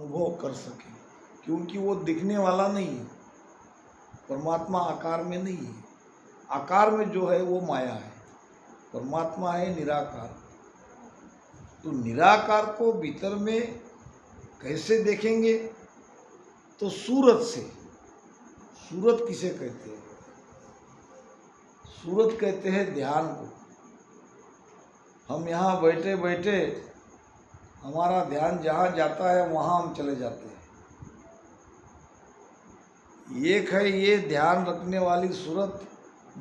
अनुभव कर सके, क्योंकि वो दिखने वाला नहीं है। परमात्मा आकार में नहीं है, आकार में जो है वो माया है, परमात्मा है निराकार। तो निराकार को भीतर में कैसे देखेंगे? तो सूरत से। सूरत किसे कहते हैं? सूरत कहते हैं ध्यान को। हम यहाँ बैठे बैठे हमारा ध्यान जहाँ जाता है वहाँ हम चले जाते हैं। एक है ये ध्यान रखने वाली सूरत,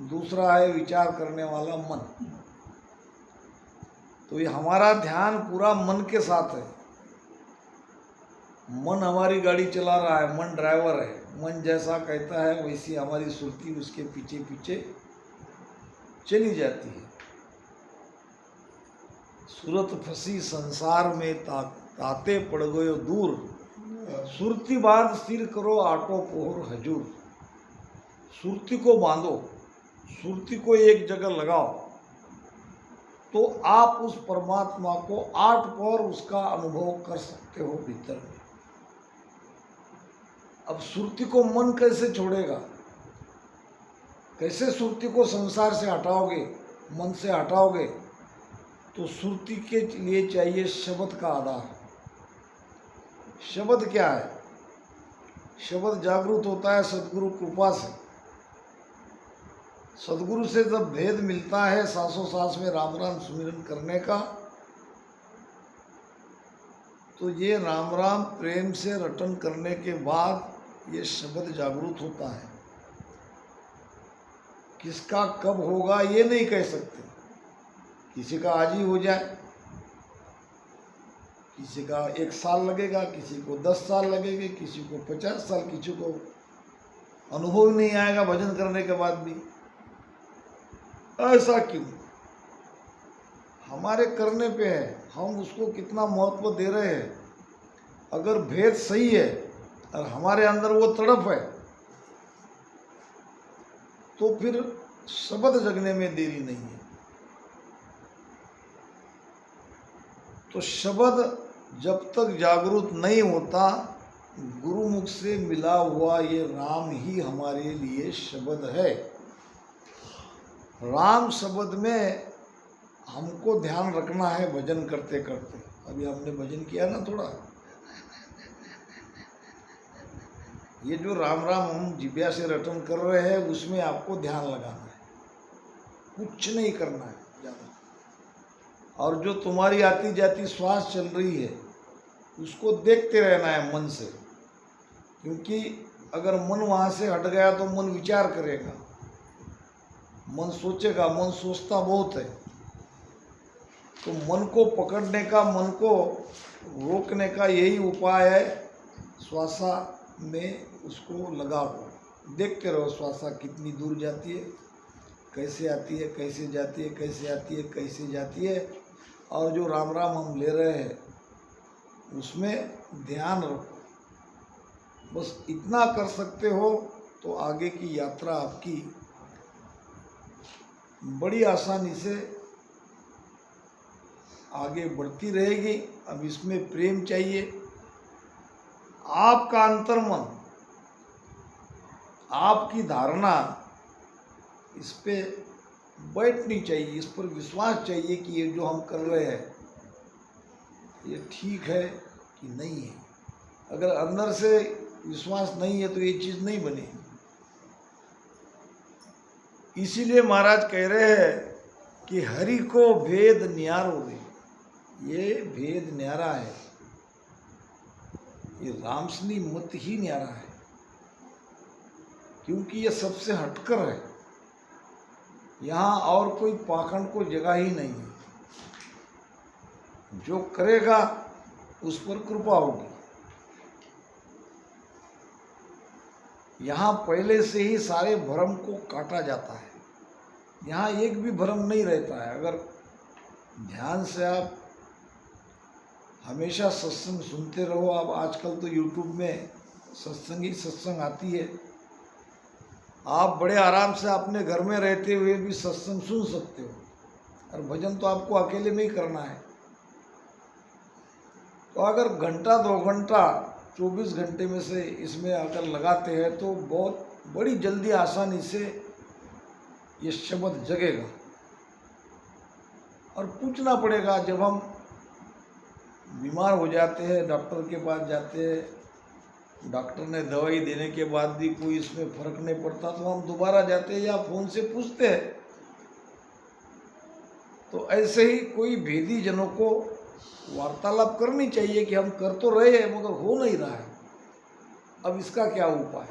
दूसरा है विचार करने वाला मन। तो ये हमारा ध्यान पूरा मन के साथ है। मन हमारी गाड़ी चला रहा है, मन ड्राइवर है। मन जैसा कहता है वैसी हमारी सुरती उसके पीछे पीछे चली जाती है। सूरत फंसी संसार में ताते पड़ गयो दूर, सुरती बांध स्थिर करो आटो पोहर हजूर। सुरती को बांधो, सुरती को एक जगह लगाओ, तो आप उस परमात्मा को आठ पहर उसका अनुभव कर सकते हो भीतर में। अब सुरती को मन कैसे छोड़ेगा? कैसे सुरती को संसार से हटाओगे, मन से हटाओगे? तो सुरती के लिए चाहिए शब्द का आधार। शब्द क्या है? शब्द जागृत होता है सदगुरु कृपा से। सदगुरु से जब भेद मिलता है सांसों सांस में राम राम सुमिरन करने का, तो ये राम राम प्रेम से रटन करने के बाद ये शब्द जागृत होता है। किसका कब होगा ये नहीं कह सकते। किसी का आज ही हो जाए, किसी का 1 साल लगेगा, किसी को 10 साल लगेंगे, किसी को 50 साल, किसी को अनुभव नहीं आएगा भजन करने के बाद भी। ऐसा क्यों? हमारे करने पे है, हम उसको कितना महत्व दे रहे हैं। अगर भेद सही है और हमारे अंदर वो तड़प है, तो फिर शब्द जगने में देरी नहीं है। तो शब्द जब तक जागृत नहीं होता, गुरुमुख से मिला हुआ ये राम ही हमारे लिए शब्द है। राम शब्द में हमको ध्यान रखना है भजन करते करते। अभी हमने भजन किया ना थोड़ा, ये जो राम राम हम जिब्या से रटन कर रहे हैं उसमें आपको ध्यान लगाना है, कुछ नहीं करना है ज़्यादा। और जो तुम्हारी आती जाती श्वास चल रही है उसको देखते रहना है मन से, क्योंकि अगर मन वहाँ से हट गया तो मन विचार करेगा, मन सोचेगा। मन सोचता बहुत है। तो मन को पकड़ने का, मन को रोकने का यही उपाय है, श्वासा में उसको लगाओ। देखते रहो श्वासा कितनी दूर जाती है, कैसे आती है, कैसे जाती है, कैसे आती है, कैसे जाती है। और जो राम राम हम ले रहे हैं उसमें ध्यान रखो। बस इतना कर सकते हो तो आगे की यात्रा आपकी बड़ी आसानी से आगे बढ़ती रहेगी। अब इसमें प्रेम चाहिए। आपका अंतर्मन, आपकी धारणा इस पे बैठनी चाहिए, इस पर विश्वास चाहिए कि ये जो हम कर रहे हैं ये ठीक है कि नहीं है। अगर अंदर से विश्वास नहीं है तो ये चीज़ नहीं बनेगी। इसीलिए महाराज कह रहे हैं कि हरि को भेद न्यारो रे। ये भेद न्यारा है, ये रामसनी मत ही न्यारा है, क्योंकि ये सबसे हटकर है। यहाँ और कोई पाखंड को जगह ही नहीं है। जो करेगा उस पर कृपा होगी। यहाँ पहले से ही सारे भ्रम को काटा जाता है। यहाँ एक भी भ्रम नहीं रहता है। अगर ध्यान से आप हमेशा सत्संग सुनते रहो। अब आजकल तो यूट्यूब में सत्संग ही सत्संग आती है। आप बड़े आराम से अपने घर में रहते हुए भी सत्संग सुन सकते हो। और भजन तो आपको अकेले में ही करना है। तो अगर घंटा 2 घंटा 24 घंटे में से इसमें अगर लगाते हैं तो बहुत बड़ी जल्दी आसानी से ये शब्द जगेगा। और पूछना पड़ेगा, जब हम बीमार हो जाते हैं डॉक्टर के पास जाते हैं, डॉक्टर ने दवाई देने के बाद भी कोई इसमें फर्क नहीं पड़ता तो हम दोबारा जाते हैं या फ़ोन से पूछते हैं। तो ऐसे ही कोई भेदी जनों को वार्तालाप करनी चाहिए कि हम कर तो रहे हैं मगर हो नहीं रहा है, अब इसका क्या उपाय।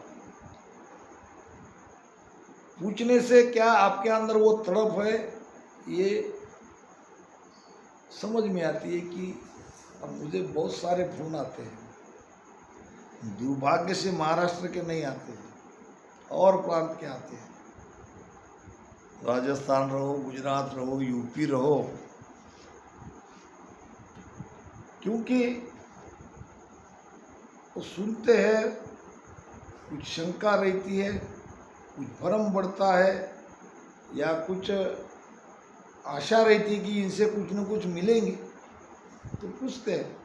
पूछने से क्या आपके अंदर वो तड़प है ये समझ में आती है कि अब मुझे बहुत सारे फोन आते हैं, दुर्भाग्य से महाराष्ट्र के नहीं आते और प्रांत के आते हैं, राजस्थान रहो, गुजरात रहो, यूपी रहो, क्योंकि वो सुनते हैं, कुछ शंका रहती है, कुछ भ्रम बढ़ता है या कुछ आशा रहती है कि इनसे कुछ न कुछ मिलेंगे तो पूछते हैं।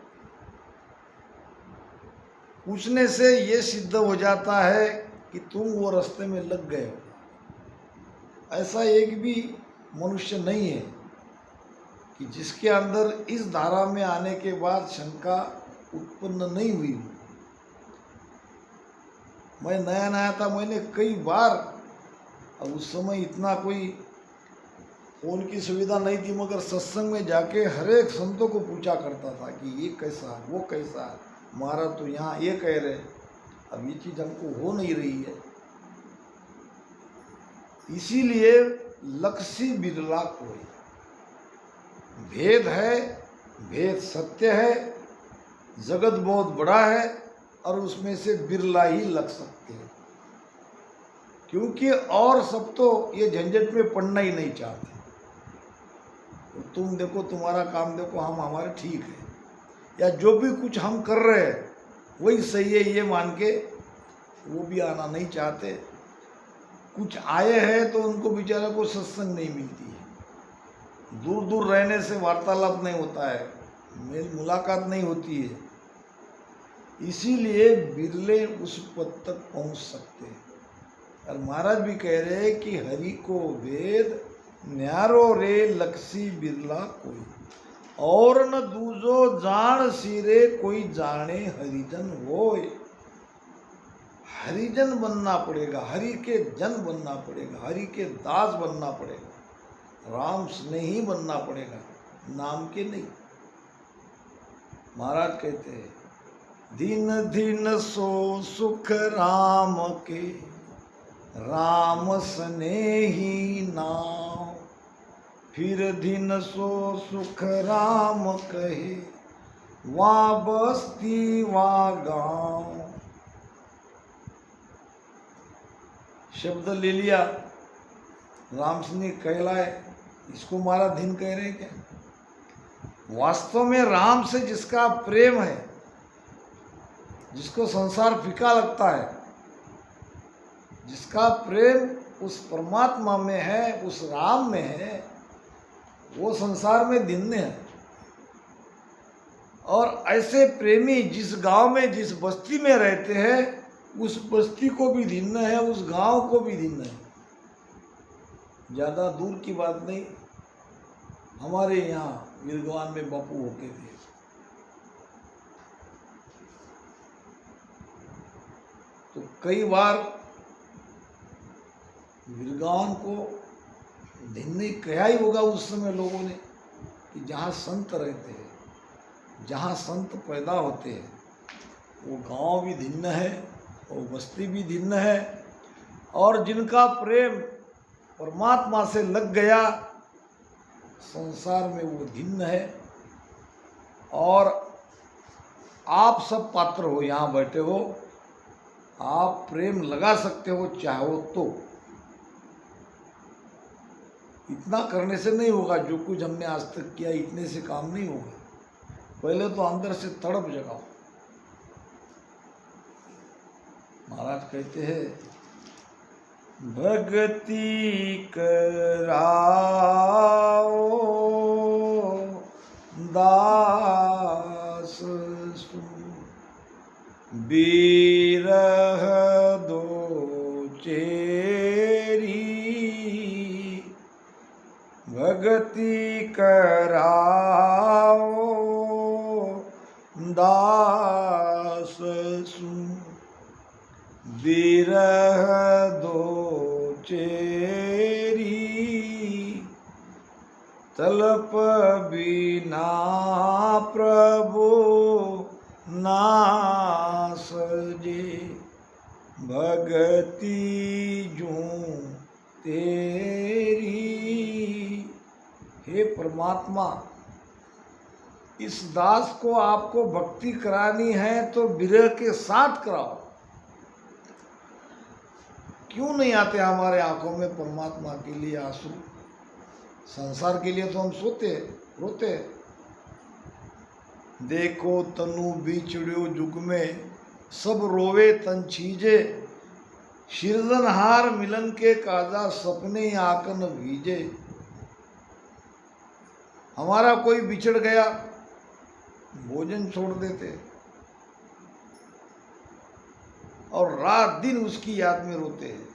पूछने से ये सिद्ध हो जाता है कि तुम वो रास्ते में लग गए हो। ऐसा एक भी मनुष्य नहीं है कि जिसके अंदर इस धारा में आने के बाद शंका उत्पन्न नहीं हुई। मैं नया नया था, मैंने कई बार, अब उस समय इतना कोई फोन की सुविधा नहीं थी, मगर सत्संग में जाके हर एक संतों को पूछा करता था कि ये कैसा है, वो कैसा है, महाराज तो यहाँ ये कह रहे, अब ये चीज़ हमको हो नहीं रही है। इसीलिए लक्ष्य बिरला कोई भेद है, भेद सत्य है, जगत बहुत बड़ा है और उसमें से बिरला ही लग सकते हैं, क्योंकि और सब तो ये झंझट में पड़ना ही नहीं चाहते। तो तुम देखो, तुम्हारा काम देखो, हम हमारे ठीक है, या जो भी कुछ हम कर रहे हैं वही सही है ये मान के वो भी आना नहीं चाहते। कुछ आए हैं तो उनको बेचारे को सत्संग नहीं मिलती है, दूर दूर रहने से वार्तालाप नहीं होता है, मेल मुलाकात नहीं होती है, इसीलिए बिरले उस पद तक पहुंच सकते हैं। और महाराज भी कह रहे हैं कि हरि को वेद न्यारो रे लक्ष्य बिरला कोई, और न दूजो जान सिरे कोई जाने हरिजन होय। हरिजन बनना पड़ेगा, हरि के जन बनना पड़ेगा, हरि के दास बनना पड़ेगा, राम स्नेही बनना पड़ेगा, नाम के नहीं। महाराज कहते हैं दिन दिन सो सुख राम के, राम स्नेही नाम, फिर दिन सो सुख राम कहे, वहाँ बस्ती वहाँ गाँव। शब्द ले लिया, राम स्नेह कहलाए, इसको हमारा दिन कह रहे क्या? वास्तव में राम से जिसका प्रेम है, जिसको संसार फीका लगता है, जिसका प्रेम उस परमात्मा में है, उस राम में है, वो संसार में धिन्न है। और ऐसे प्रेमी जिस गांव में, जिस बस्ती में रहते हैं, उस बस्ती को भी धिन्न है, उस गांव को भी धिन्न है। ज़्यादा दूर की बात नहीं, हमारे यहाँ विरगवान में बापू होके थे, तो कई बार विरगवान को धिन्न कहा ही होगा उस समय लोगों ने, कि जहाँ संत रहते हैं, जहाँ संत पैदा होते हैं, वो गांव भी धिन्न है, वो बस्ती भी धिन्न है, और जिनका प्रेम परमात्मा से लग गया, संसार में वो धिन्न है। और आप सब पात्र हो, यहाँ बैठे हो, आप प्रेम लगा सकते हो चाहो तो। इतना करने से नहीं होगा, जो कुछ हमने आज तक किया इतने से काम नहीं होगा, पहले तो अंदर से तड़प जगाओ। महाराज कहते हैं भक्ति कराओ दास सु, बिरह दो चेरी भगति कराओ दास सु बिरह दो चेरी तलप बिना प्रभु ना सजे भगति जूं तेरी। हे परमात्मा, इस दास को आपको भक्ति करानी है तो विरह के साथ कराओ। क्यों नहीं आते हमारे आंखों में परमात्मा के लिए आंसू? संसार के लिए तो हम सोते रोते। देखो तनु बिछड़ियो जुग में सब रोवे तन छीजे सिरजनहार मिलन के काजा सपने आकन भीजे। हमारा कोई बिछड़ गया, भोजन छोड़ देते और रात दिन उसकी याद में रोते हैं।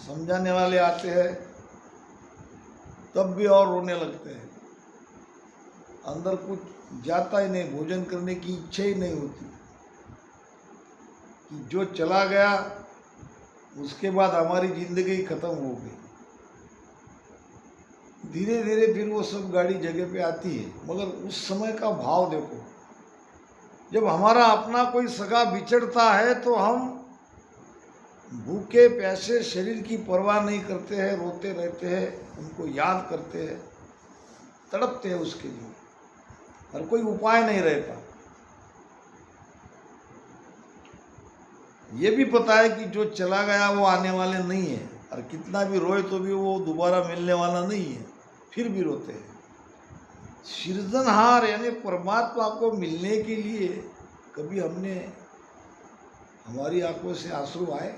समझाने वाले आते हैं तब भी और रोने लगते हैं। अंदर कुछ जाता ही नहीं, भोजन करने की इच्छा ही नहीं होती कि जो चला गया उसके बाद हमारी जिंदगी खत्म हो गई। धीरे धीरे फिर वो सब गाड़ी जगह पे आती है, मगर उस समय का भाव देखो। जब हमारा अपना कोई सगा बिछड़ता है तो हम भूखे प्यासे शरीर की परवाह नहीं करते हैं, रोते रहते हैं, उनको याद करते हैं, तड़पते हैं उसके लिए, और कोई उपाय नहीं रहता। ये भी पता है कि जो चला गया वो आने वाले नहीं है, और कितना भी रोए तो भी वो दोबारा मिलने वाला नहीं है, फिर भी रोते हैं। सृजनहार यानी परमात्मा को मिलने के लिए कभी हमने हमारी आंखों से आंसू आए?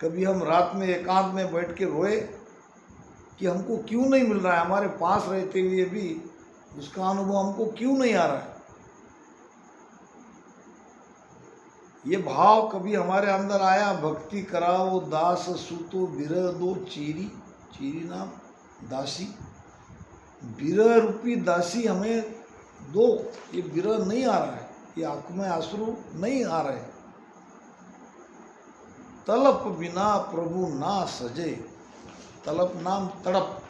कभी हम रात में एकांत में बैठ के रोए कि हमको क्यों नहीं मिल रहा है? हमारे पास रहते हुए भी उसका अनुभव हमको क्यों नहीं आ रहा है? ये भाव कभी हमारे अंदर आया? भक्ति कराओ दास सुतो बिरह दो चीरी, चीरी नाम दासी, बिरह रूपी दासी हमें दो। ये बिरह नहीं आ रहा है, ये आंखों में आंसू नहीं आ रहे। तलप बिना प्रभु ना सजे, तलप नाम तड़प।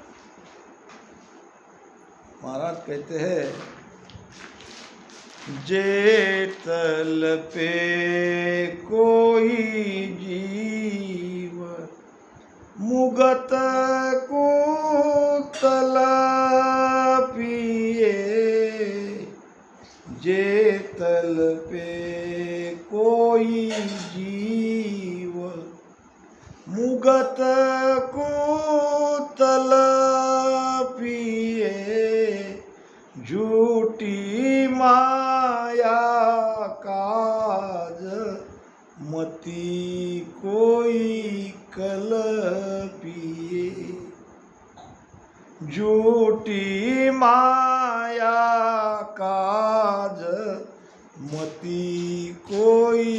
महाराज कहते हैं जे तलपे कोई जीव मुगत को तलपिए, जे तलपे कोई जीव मुगत को तलपिए, झूठी माया काज मती कोई कलपिए, झूठी माया काज मती कोई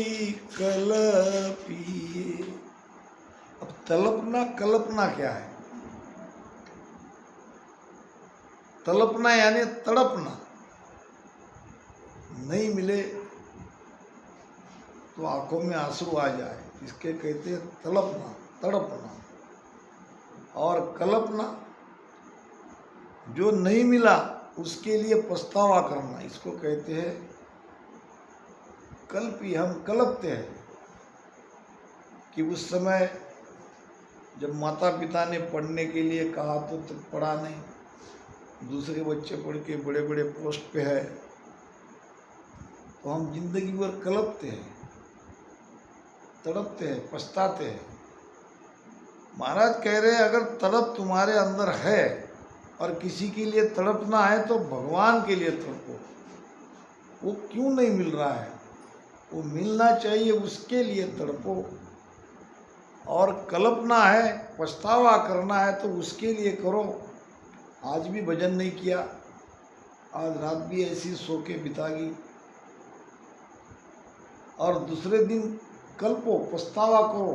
कलपिए। अब तलपना कल्पना क्या है? तलपना यानी तड़पना। नहीं मिले तो आंखों में आंसू आ जाए, इसके कहते हैं तलपना, तड़पना। और कल्पना, जो नहीं मिला उसके लिए पछतावा करना, इसको कहते हैं कल्पी। हम कल्पते हैं कि उस समय जब माता पिता ने पढ़ने के लिए कहा तो पढ़ा नहीं, दूसरे बच्चे पढ़ के बड़े बड़े पोस्ट पे है, तो हम जिंदगी भर कल्पते हैं, तड़पते हैं, पछताते हैं। महाराज कह रहे हैं अगर तड़प तुम्हारे अंदर है और किसी के लिए तड़पना है तो भगवान के लिए तड़पो। वो क्यों नहीं मिल रहा है? वो मिलना चाहिए, उसके लिए तड़पो। और कल्पना है, पछतावा करना है तो उसके लिए करो। आज भी भजन नहीं किया, आज रात भी ऐसी सो के बितागी और दूसरे दिन कल को पछतावा करो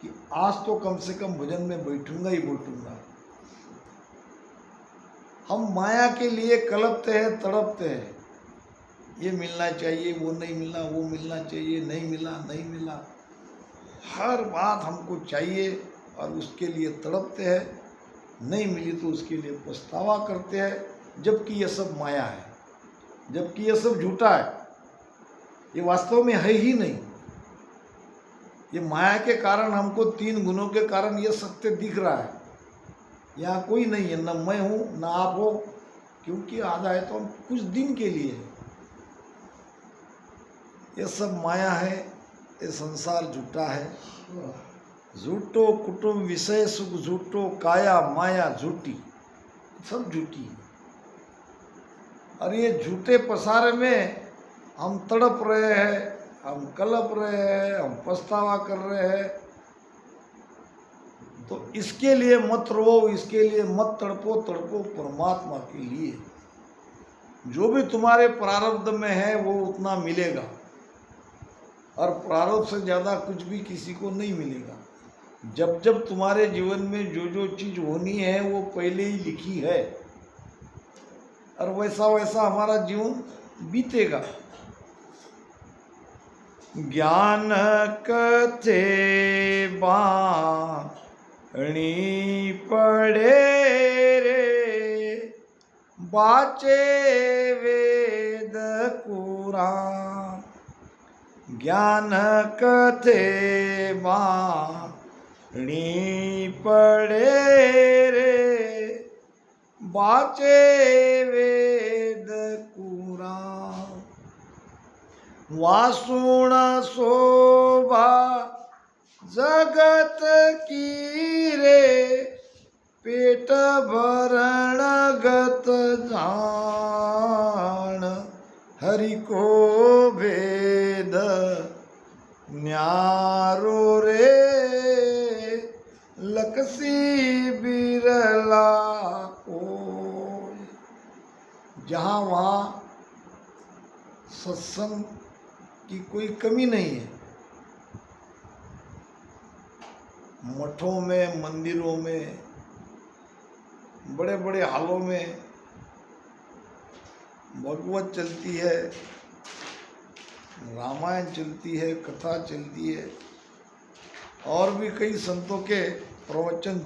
कि आज तो कम से कम भजन में बैठूंगा ही बैठूंगा। हम माया के लिए कलपते हैं, तड़पते हैं, ये मिलना चाहिए, वो नहीं मिला, वो मिलना चाहिए, नहीं मिला, नहीं मिला, हर बात हमको चाहिए और उसके लिए तड़पते हैं। नहीं मिली तो उसके लिए पछतावा करते हैं, जबकि यह सब माया है, जबकि यह सब झूठा है, ये वास्तव में है ही नहीं। ये माया के कारण हमको 3 गुणों के कारण यह सत्य दिख रहा है। यहाँ कोई नहीं है, न मैं हूँ न आप हो, क्योंकि आधा है तो हम कुछ दिन के लिए है। ये सब माया है, ये संसार झूठा है। झूठो कुटुंब विषय सुख झूठो, काया माया झूठी, सब झूठी है। और ये झूठे पसारे में हम तड़प रहे हैं, हम कलप रहे हैं, हम पछतावा कर रहे हैं। तो इसके लिए मत रो, इसके लिए मत तड़पो, तड़पो परमात्मा के लिए। जो भी तुम्हारे प्रारब्ध में है वो उतना मिलेगा, और प्रारब्ध से ज़्यादा कुछ भी किसी को नहीं मिलेगा। जब जब तुम्हारे जीवन में जो जो चीज़ होनी है वो पहले ही लिखी है, और वैसा वैसा हमारा जीवन बीतेगा। ज्ञान कथे बाणी पढ़े रे, बाचे वेद कुरान। ज्ञान कथे बाणी पढ़े रे, बाचे वेद कुरान। वासुण शोभा जगत की रे, पेट भरण गत जान। हरि को भेद न्यारो रे, लकसी बिरला को। जहाँ वहाँ सत्संग की कोई कमी नहीं है। मठों में, मंदिरों में, बड़े बड़े हालों में भगवत चलती है, रामायण चलती है, कथा चलती है, और भी कई संतों के प्रवचन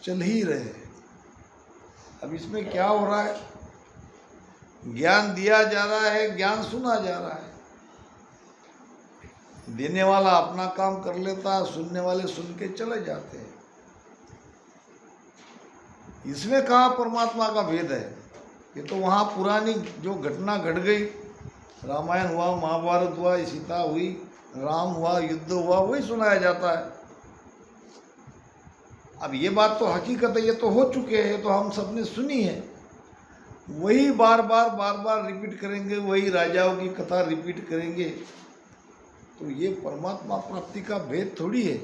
चल ही रहे हैं। अब इसमें क्या हो रहा है? ज्ञान दिया जा रहा है, ज्ञान सुना जा रहा है। देने वाला अपना काम कर लेता है, सुनने वाले सुन के चले जाते हैं। इसमें कहाँ परमात्मा का भेद है? ये तो वहाँ पुरानी जो घटना घट गई, रामायण हुआ, महाभारत हुआ, सीता हुई, राम हुआ, युद्ध हुआ, वही सुनाया जाता है। अब ये बात तो हकीकत है, ये तो हो चुके हैं, ये तो हम सब ने सुनी है। वही बार बार रिपीट करेंगे, वही राजाओं की कथा रिपीट करेंगे, तो ये परमात्मा प्राप्ति का भेद थोड़ी है।